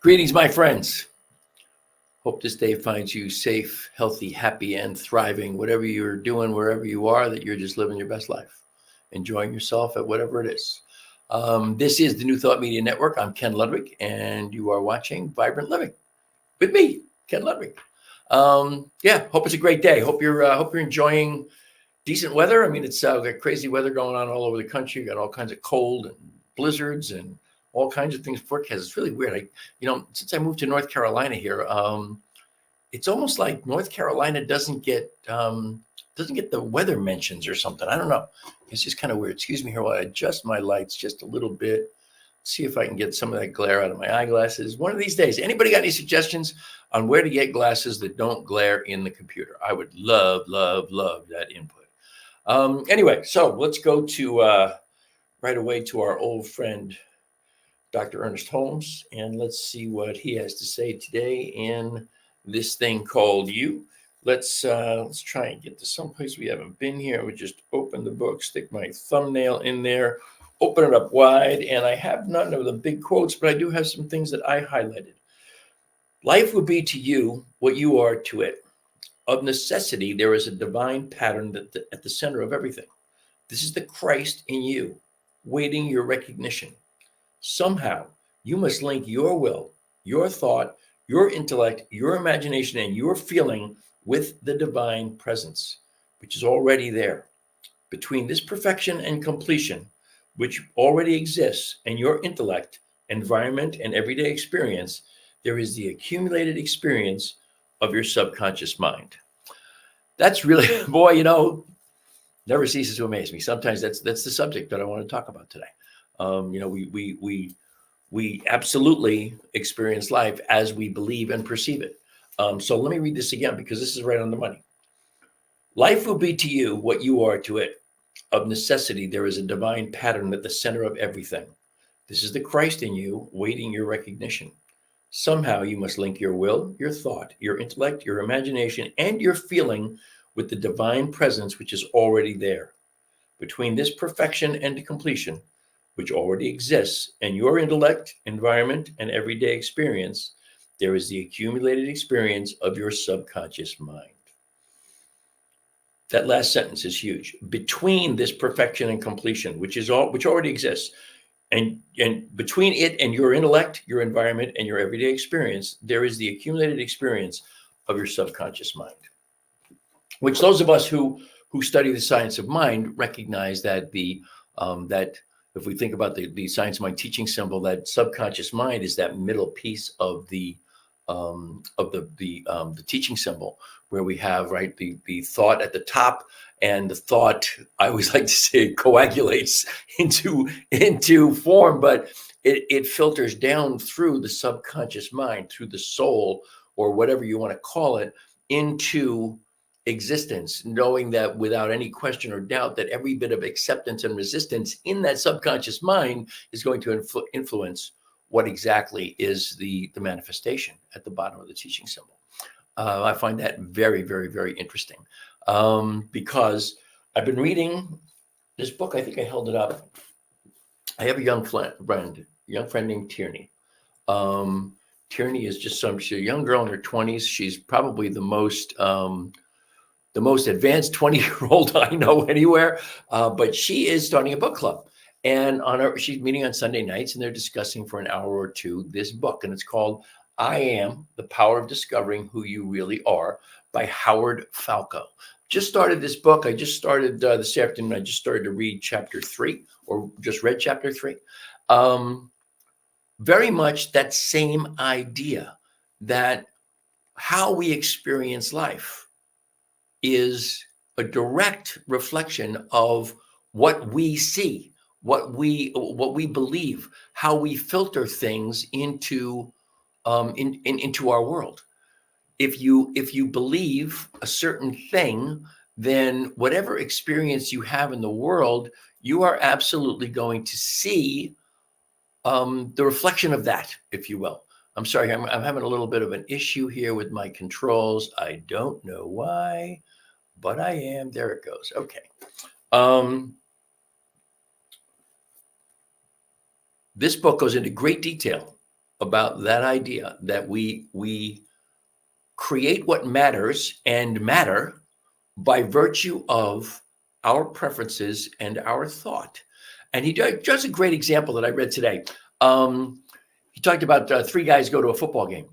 Greetings, my friends. Hope this day finds you safe, healthy, happy, and thriving. Whatever you're doing, wherever you are, that you're just living your best life, enjoying yourself at whatever it is. This is the New Thought Media Network. I'm Ken Ludwig, and you are watching Vibrant Living with me, Ken Ludwig. Hope it's a great day. Hope you're enjoying decent weather. I mean, it's got crazy weather going on all over the country. You got all kinds of cold and blizzards and all kinds of things forecast. It's really weird. Since I moved to North Carolina here, it's almost like North Carolina doesn't get the weather mentions or something. I don't know. It's just kind of weird. Excuse me here while I adjust my lights just a little bit. See if I can get some of that glare out of my eyeglasses. One of these days. Anybody got any suggestions on where to get glasses that don't glare in the computer? I would love that input. Anyway, so let's go to right away to our old friend, Dr. Ernest Holmes, and let's see what he has to say today in this thing called you. Let's try and get to someplace we haven't been here. I would just open the book, stick my thumbnail in there, open it up wide, and I have none of the big quotes, but I do have some things that I highlighted. Life would be to you what you are to it. Of necessity, there is a divine pattern at the center of everything. This is the Christ in you, waiting your recognition. Somehow, you must link your will, your thought, your intellect, your imagination, and your feeling with the divine presence, which is already there. Between this perfection and completion, which already exists, and your intellect, environment, and everyday experience, there is the accumulated experience of your subconscious mind. That's really, boy, never ceases to amaze me. Sometimes that's the subject that I want to talk about today. We absolutely experience life as we believe and perceive it. So let me read this again because this is right on the money. Life will be to you what you are to it. Of necessity, there is a divine pattern at the center of everything. This is the Christ in you, waiting your recognition. Somehow you must link your will, your thought, your intellect, your imagination, and your feeling with the divine presence which is already there. Between this perfection and completion, which already exists, and your intellect, environment, and everyday experience, there is the accumulated experience of your subconscious mind. That last sentence is huge. Between this perfection and completion, which already exists, and between it and your intellect, your environment, and your everyday experience, there is the accumulated experience of your subconscious mind. Which those of us who study the science of mind recognize that that if we think about the science of mind teaching symbol, that subconscious mind is that middle piece of the teaching symbol, where we have the thought at the top, and the thought, I always like to say, coagulates into form, but it filters down through the subconscious mind, through the soul, or whatever you want to call it, into existence, knowing that without any question or doubt that every bit of acceptance and resistance in that subconscious mind is going to influence what exactly is the manifestation at the bottom of the teaching symbol. I find that very, very, very interesting because I've been reading this book. I think I held it up. I have a young friend named Tierney. Tierney is she's a young girl in her 20s. She's probably the most advanced 20-year-old I know anywhere. But she is starting a book club. And she's meeting on Sunday nights, and they're discussing for an hour or two this book. And it's called I Am, The Power of Discovering Who You Really Are by Howard Falco. Just started this book. I just started this afternoon. I just started to read chapter 3, or just read chapter 3. Very much that same idea that how we experience life is a direct reflection of what we see, what we believe, how we filter things into our world. If you believe a certain thing, then whatever experience you have in the world, you are absolutely going to see the reflection of that, if you will. I'm sorry, I'm having a little bit of an issue here with my controls. I don't know why, but I am. There it goes. Okay. This book goes into great detail about that idea that we create what matters and matter by virtue of our preferences and our thought. And he does a great example that I read today. He talked about three guys go to a football game,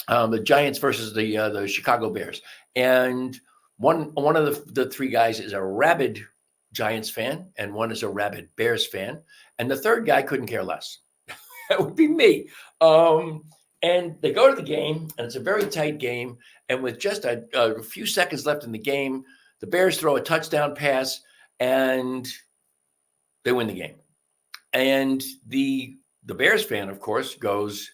the Giants versus the Chicago Bears, and one of the three guys is a rabid Giants fan, and one is a rabid Bears fan, and the third guy couldn't care less. That would be me. And they go to the game, and it's a very tight game. And with just a few seconds left in the game, the Bears throw a touchdown pass, and they win the game. And the Bears fan, of course, goes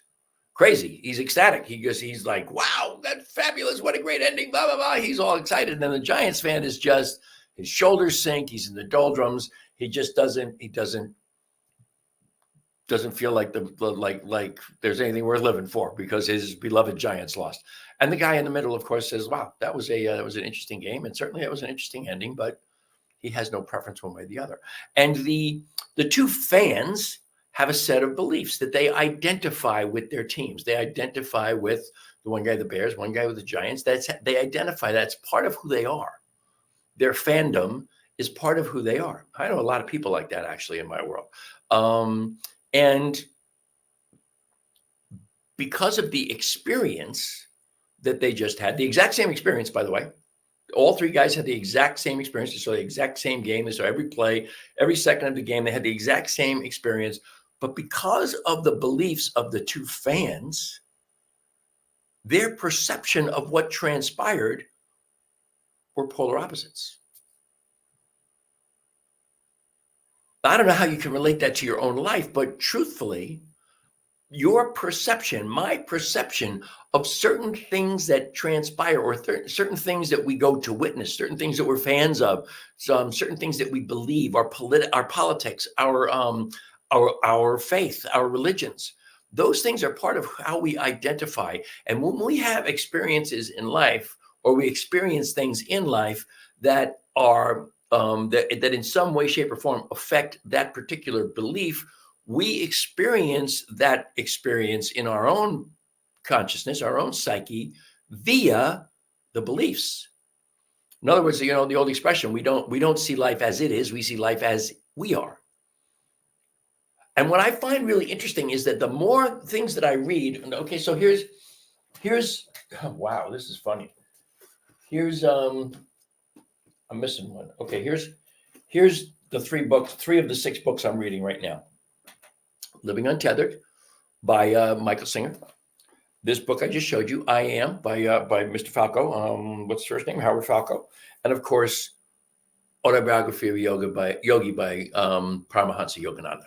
crazy. He's ecstatic. He's like, wow, that's fabulous. What a great ending, blah, blah, blah. He's all excited. And then the Giants fan is just, his shoulders sink. He's in the doldrums. He just doesn't feel like like there's anything worth living for because his beloved Giants lost. And the guy in the middle, of course, says, wow, that was an interesting game. And certainly it was an interesting ending, but he has no preference one way or the other. And the two fans have a set of beliefs that they identify with their teams. They identify with the one guy, the Bears, one guy with the Giants. They identify. That's part of who they are. Their fandom is part of who they are. I know a lot of people like that actually in my world. And because of the experience that they just had, the exact same experience, by the way, all three guys had the exact same experience. They saw the exact same game. They saw every play, every second of the game. They had the exact same experience. But because of the beliefs of the two fans, their perception of what transpired were polar opposites. I don't know how you can relate that to your own life, but truthfully, your perception, my perception of certain things that transpire or certain things that we go to witness, certain things that we're fans of, certain things that we believe, our politics, our faith, our religions, those things are part of how we identify. And when we have experiences in life or we experience things in life that are that in some way, shape, or form affect that particular belief, we experience that experience in our own consciousness, our own psyche, via the beliefs. In other words, the old expression, we don't see life as it is, we see life as we are. And what I find really interesting is that the more things that I read, okay, so here's oh, wow, this is funny. Here's I'm missing one. Okay, here's the three of the 6 books I'm reading right now. Living Untethered by Michael Singer. This book I just showed you, I Am by Mr. Falco. What's his first name? Howard Falco. And of course, Autobiography of a Yogi by Paramahansa Yogananda.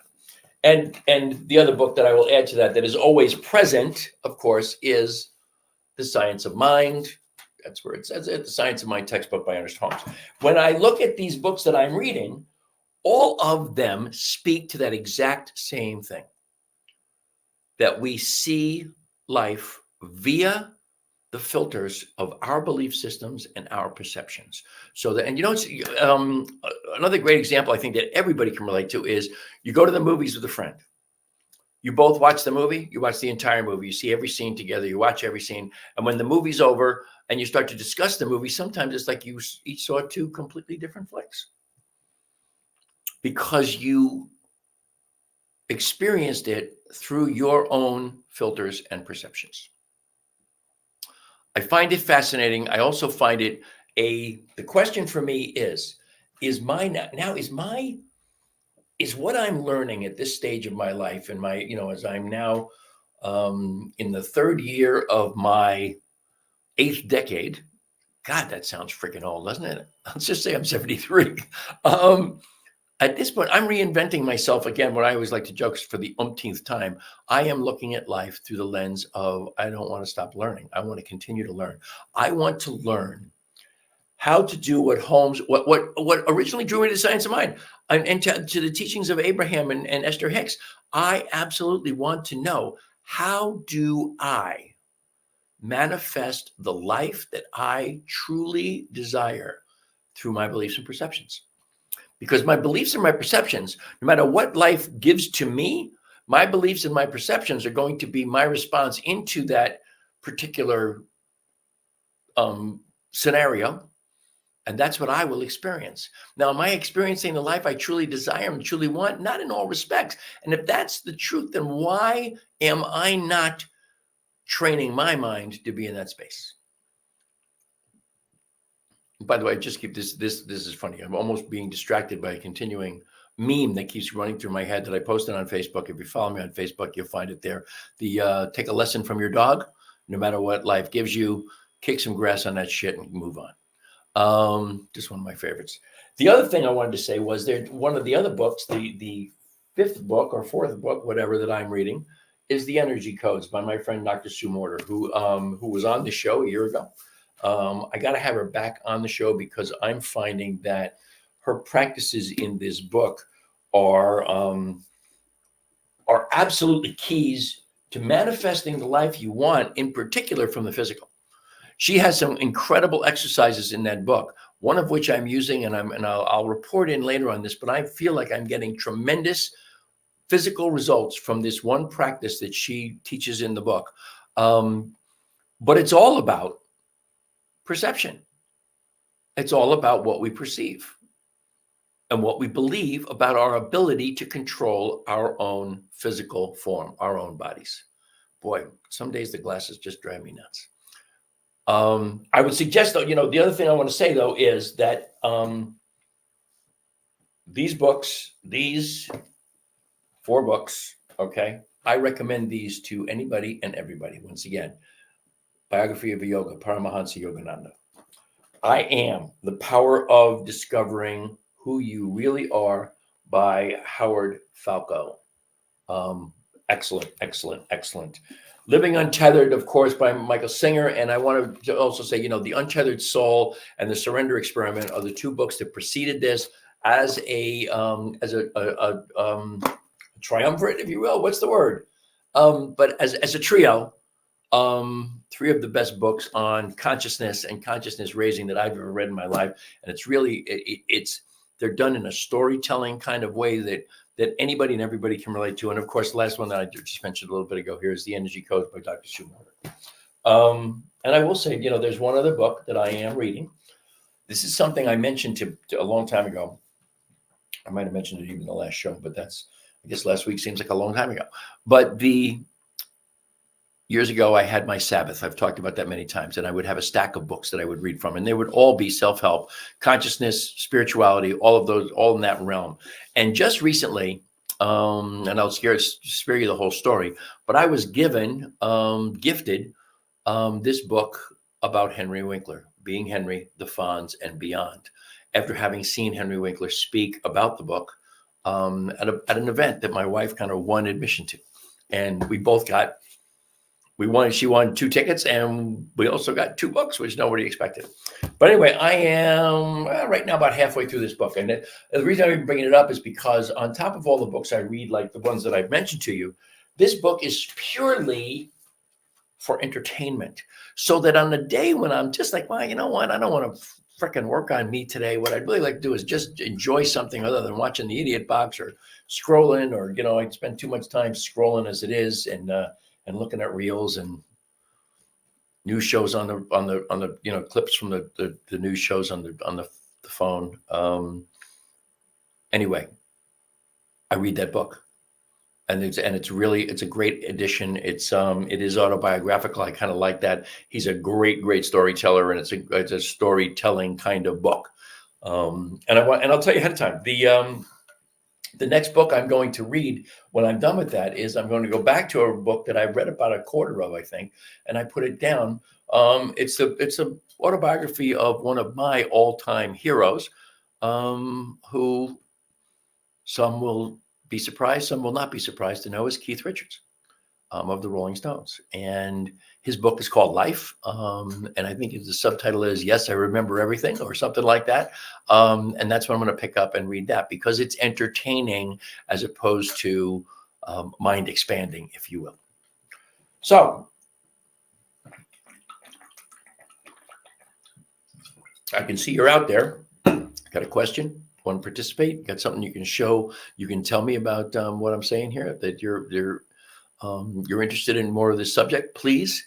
And the other book that I will add to that is always present, of course, is The Science of Mind. That's where it says it, The Science of Mind textbook by Ernest Holmes. When I look at these books that I'm reading, all of them speak to that exact same thing, that we see life via the filters of our belief systems and our perceptions. So that, and it's another great example I think that everybody can relate to is you go to the movies with a friend. You both watch the movie, you watch the entire movie, you see every scene together, you watch every scene. And when the movie's over and you start to discuss the movie, sometimes it's like you each saw 2 completely different flicks because you experienced it through your own filters and perceptions. I find it fascinating. I also find it the question for me is what I'm learning at this stage of my life and as I'm now in the 3rd year of my 8th decade. God, that sounds freaking old, doesn't it? Let's just say I'm 73. At this point, I'm reinventing myself again. What I always like to joke is for the umpteenth time, I am looking at life through the lens of, I don't want to stop learning. I want to continue to learn. I want to learn how to do what originally drew me to the Science of Mind and to the teachings of Abraham and Esther Hicks. I absolutely want to know, how do I manifest the life that I truly desire through my beliefs and perceptions? Because my beliefs and my perceptions, no matter what life gives to me, My beliefs and my perceptions are going to be my response into that particular scenario. And that's what I will experience. Now, am I experiencing the life I truly desire and truly want? Not in all respects. And if that's the truth, then why am I not training my mind to be in that space? By the way, just keep this is funny. I'm almost being distracted by a continuing meme that keeps running through my head that I posted on Facebook. If you follow me on Facebook, you'll find it there. The take a lesson from your dog. No matter what life gives you, kick some grass on that shit and move on. Just one of my favorites. The other thing I wanted to say was one of the other books, the fifth book or fourth book, whatever that I'm reading, is The Energy Codes by my friend Dr. Sue Morter, who was on the show a year ago. I got to have her back on the show because I'm finding that her practices in this book are absolutely keys to manifesting the life you want, in particular from the physical. She has some incredible exercises in that book, one of which I'm using, and I'll report in later on this, but I feel like I'm getting tremendous physical results from this one practice that she teaches in the book. But it's all about perception. It's all about what we perceive and what we believe about our ability to control our own physical form, our own bodies. Boy, some days the glasses just drive me nuts. I would suggest, though, the other thing I want to say, though, is that these books, these 4 books, okay, I recommend these to anybody and everybody. Once again, Biography of a Yoga, Paramahansa Yogananda. I Am, The Power of Discovering Who You Really Are by Howard Falco. Excellent, excellent, excellent. Living Untethered, of course, by Michael Singer. And I want to also say, The Untethered Soul and The Surrender Experiment are the 2 books that preceded this as a triumvirate, if you will. What's the word? But as a trio, 3 of the best books on consciousness and consciousness raising that I've ever read in my life. And it's really, they're done in a storytelling kind of way that anybody and everybody can relate to. And of course, the last one that I just mentioned a little bit ago here is The Energy Codes by Dr. Sue Morter. And I will say, there's one other book that I am reading. This is something I mentioned to a long time ago. I might have mentioned it even in the last show, but I guess last week seems like a long time ago. But years ago, I had my Sabbath. I've talked about that many times. And I would have a stack of books that I would read from. And they would all be self-help, consciousness, spirituality, all of those, all in that realm. And just recently, and I'll spare you the whole story, but I was gifted this book about Henry Winkler, Being Henry, The Fonz, and Beyond. After having seen Henry Winkler speak about the book at an event that my wife kind of won admission to. And she won 2 tickets, and we also got 2 books, which nobody expected. But anyway, I am right now about halfway through this book. And the reason I'm bringing it up is because on top of all the books I read, like the ones that I've mentioned to you, this book is purely for entertainment. So that on the day when I'm just like, well, you know what? I don't want to freaking work on me today. What I'd really like to do is just enjoy something other than watching the Idiot Box or scrolling, or, I spend too much time scrolling as it is, and looking at reels and news shows on the clips from the news shows on the phone. Anyway, I read that book, and it's a great addition. It is autobiographical. I kind of like that. He's a great storyteller, and it's a storytelling kind of book. And I'll tell you ahead of time, the next book I'm going to read when I'm done with that is I'm going to go back to a book that I've read about a quarter of, I think, and I put it down. It's a autobiography of one of my all-time heroes, who some will be surprised, some will not be surprised to know, is Keith Richards, of the Rolling Stones. And his book is called Life. And I think the subtitle is Yes, I Remember Everything, or something like that. And that's what I'm going to pick up and read that, because it's entertaining as opposed to mind expanding, if you will. So I can see you're out there. Got a question? want to participate, you got something you can show, you can tell me about what I'm saying here, that you're interested in more of this subject, please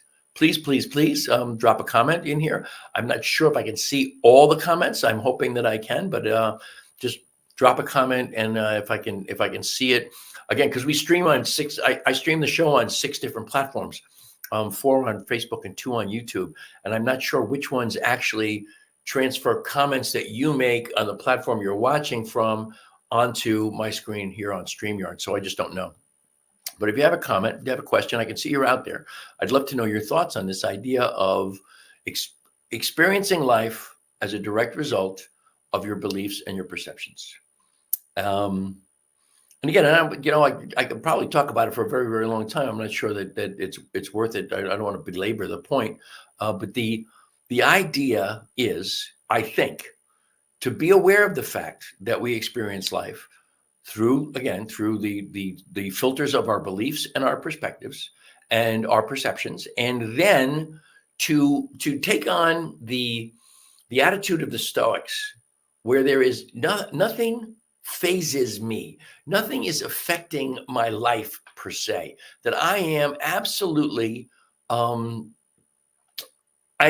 drop a comment in here. I'm not sure if I can see all the comments. I'm hoping that I can, but just drop a comment, and if I can see it again, because we stream on I stream the show on 6 different platforms, 4 on Facebook and 2 on YouTube, and I'm not sure which ones actually transfer comments that you make on the platform you're watching from onto my screen here on StreamYard. So I just don't know. But if you have a comment, if you have a question, I can see you're out there. I'd love to know your thoughts on this idea of experiencing life as a direct result of your beliefs and your perceptions. And again, I could probably talk about it for a very, very long time. I'm not sure that it's worth it. I don't want to belabor the point, but the idea is, I think, to be aware of the fact that we experience life through the filters of our beliefs and our perspectives and our perceptions, and then to take on the attitude of the Stoics, where there is nothing phases me, nothing is affecting my life per se, that I am absolutely I'm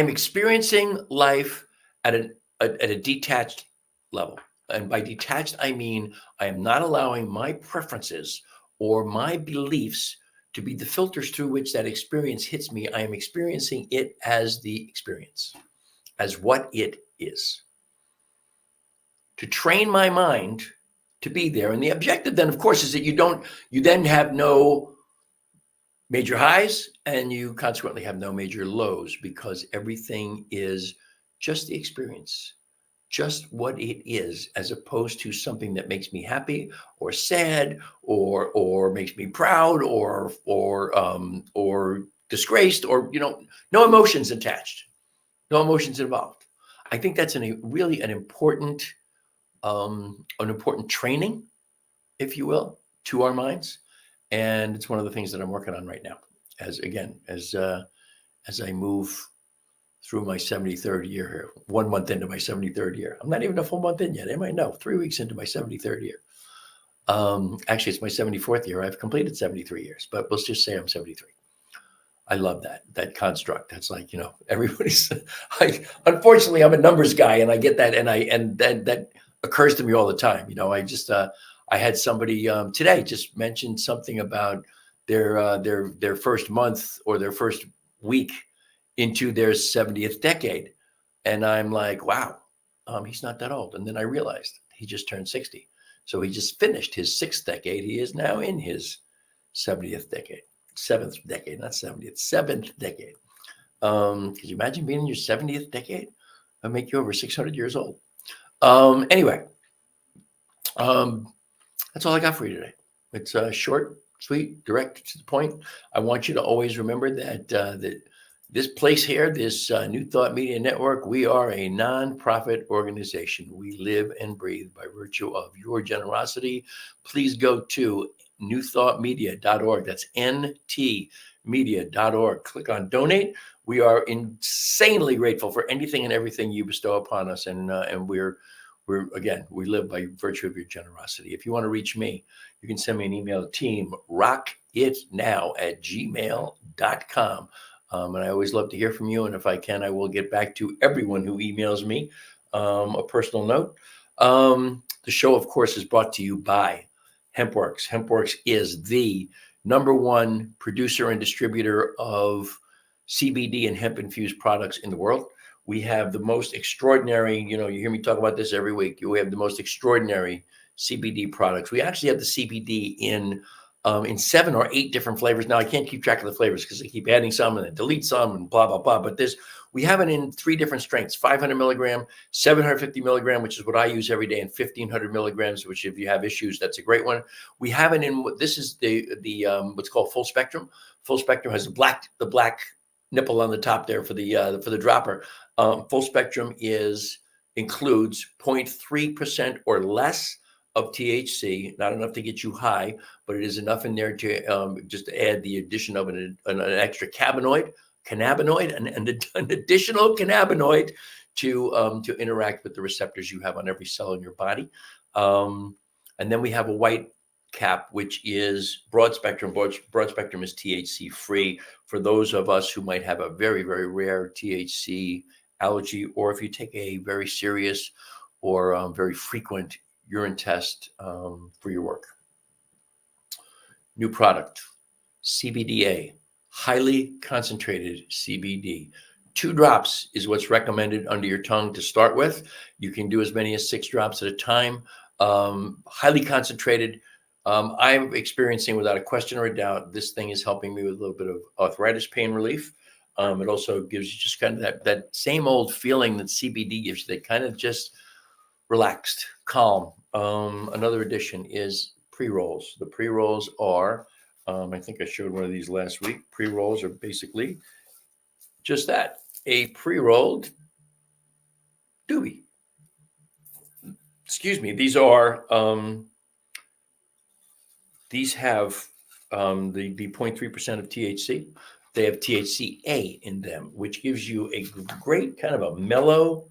experiencing life at a detached level. And by detached, I mean I am not allowing my preferences or my beliefs to be the filters through which that experience hits me. I am experiencing it as the experience, as what it is. To train my mind to be there. And the objective then, of course, is that you then have no major highs, and you consequently have no major lows, because everything is just the experience, just what it is, as opposed to something that makes me happy or sad or makes me proud or disgraced, or no emotions attached, no emotions involved. I think that's really an important training, if you will, to our minds, and it's one of the things that I'm working on right now. As I move through my 73rd year here, 1 month into my 73rd year. I'm not even a full month in yet. Am I? No, 3 weeks into my 73rd year. Actually, it's my 74th year. I've completed 73 years, but let's just say I'm 73. I love that construct. That's like, everybody's, unfortunately, I'm a numbers guy, and I get that. And that occurs to me all the time. I had somebody today just mention something about their first month or their first week into their 70th decade. And I'm like, wow, he's not that old. And then I realized he just turned 60. So he just finished his 6th decade. He is now in his 70th decade, 7th decade, not 70th, 7th decade. Could you imagine being in your 70th decade? That'll make you over 600 years old. Anyway, that's all I got for you today. It's short, sweet, direct to the point. I want you to always remember that this place here, this New Thought Media Network, we are a nonprofit organization. We live and breathe by virtue of your generosity. Please go to newthoughtmedia.org. That's ntmedia.org. Click on donate. We are insanely grateful for anything and everything you bestow upon us, and we live by virtue of your generosity. If you want to reach me, you can send me an email to teamrockitnow@gmail.com. And I always love to hear from you. And if I can, I will get back to everyone who emails me a personal note. The show, of course, is brought to you by HempWorks. HempWorks is the #1 producer and distributor of CBD and hemp-infused products in the world. We have the most extraordinary, you hear me talk about this every week. We have the most extraordinary CBD products. We actually have the CBD in 7 or 8 different flavors. Now, I can't keep track of the flavors because they keep adding some and then delete some and blah, blah, blah. But we have it in 3 different strengths: 500 milligram, 750 milligram, which is what I use every day, and 1500 milligrams, which if you have issues, that's a great one. We have it in this is the what's called full spectrum. Full spectrum has the black nipple on the top there for the dropper. Full spectrum includes 0.3% or less of THC, not enough to get you high, but it is enough in there to just add the addition of an extra cannabinoid, an additional cannabinoid to interact with the receptors you have on every cell in your body. And then we have a white cap, which is broad spectrum. Broad spectrum is THC free for those of us who might have a very, very rare THC allergy, or if you take a very serious or very frequent urine test for your work. New product, CBDA, highly concentrated CBD. 2 drops is what's recommended under your tongue to start with. You can do as many as 6 drops at a time. Highly concentrated. I'm experiencing, without a question or a doubt, this thing is helping me with a little bit of arthritis pain relief. It also gives you just kind of that same old feeling that CBD gives you, that kind of just relaxed, calm. Another addition is pre-rolls. The pre-rolls are, I think I showed one of these last week. Pre-rolls are basically just that, a pre-rolled doobie. Excuse me. These are, these have the 0.3% of THC. They have THCA in them, which gives you a great kind of a mellow,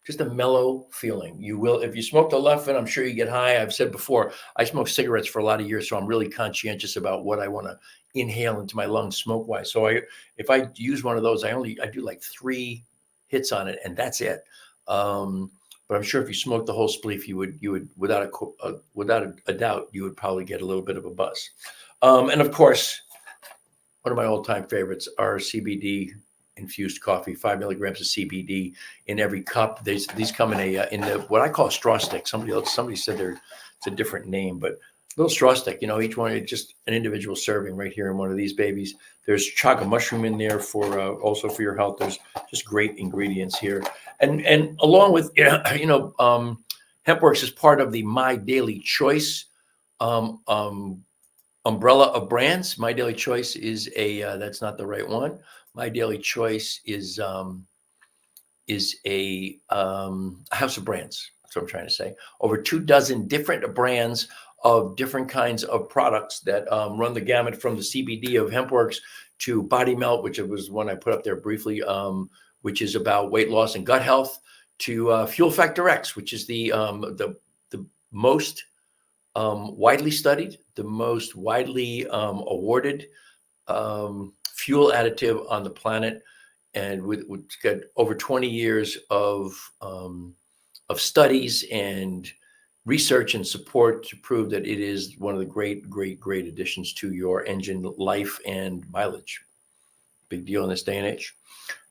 just a mellow feeling. You will, if you smoke the Luffin, I'm sure you get high. I've said before, I smoked cigarettes for a lot of years, so I'm really conscientious about what I want to inhale into my lungs smoke-wise. So if I use one of those, I do like 3 hits on it, and that's it. But I'm sure if you smoked the whole spleef, you would without a doubt, you would probably get a little bit of a buzz. And of course, one of my all-time favorites are CBD infused coffee. 5 milligrams of CBD in every cup. These come in what I call a straw stick. Somebody said it's a different name, but little straw stick. Each one is just an individual serving right here in one of these babies. There's chaga mushroom in there for also for your health. There's just great ingredients here, and along with HempWorks is part of the My Daily Choice umbrella of brands. My Daily Choice is that's not the right one. My Daily Choice is a house of brands. That's what I'm trying to say. Over 24 different brands of different kinds of products that run the gamut from the CBD of HempWorks to Body Melt, which was one I put up there briefly, which is about weight loss and gut health, to Fuel Factor X, which is the most widely studied, the most widely awarded fuel additive on the planet, and it's got over 20 years of studies and research and support to prove that it is one of the great additions to your engine life and mileage. Big deal in this day and age.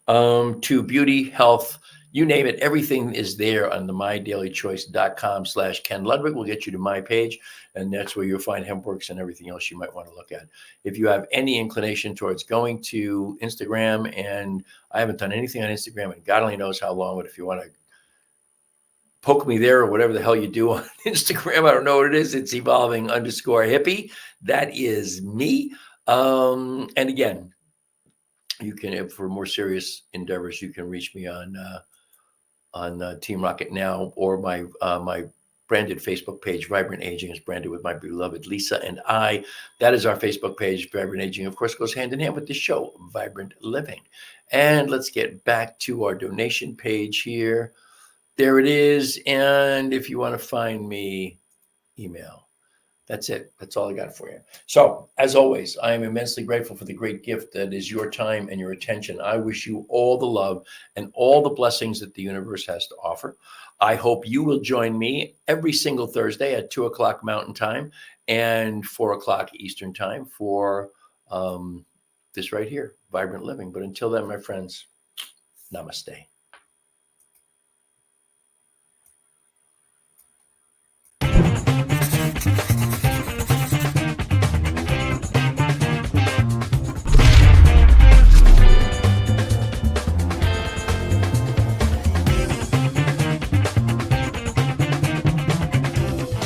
To beauty, health, you name it, everything is there on the mydailychoice.com/Ken Ludwig. Will get you to my page, and that's where you'll find HempWorks and everything else you might want to look at. If you have any inclination towards going to Instagram, and I haven't done anything on Instagram, and God only knows how long, but if you want to poke me there or whatever the hell you do on Instagram, I don't know what it is. It's evolving_hippie. That is me. And again, you can, for more serious endeavors, you can reach me on Team Rocket Now, or my branded Facebook page. Vibrant Aging is branded with my beloved Lisa and I. That is our Facebook page. Vibrant Aging, of course, goes hand in hand with the show, Vibrant Living. And let's get back to our donation page here. There it is. And if you want to find me, email. That's it. That's all I got for you. So, as always, I am immensely grateful for the great gift that is your time and your attention. I wish you all the love and all the blessings that the universe has to offer. I hope you will join me every single Thursday at 2 o'clock Mountain Time and 4 o'clock Eastern Time for this right here, Vibrant Living. But until then, my friends, namaste.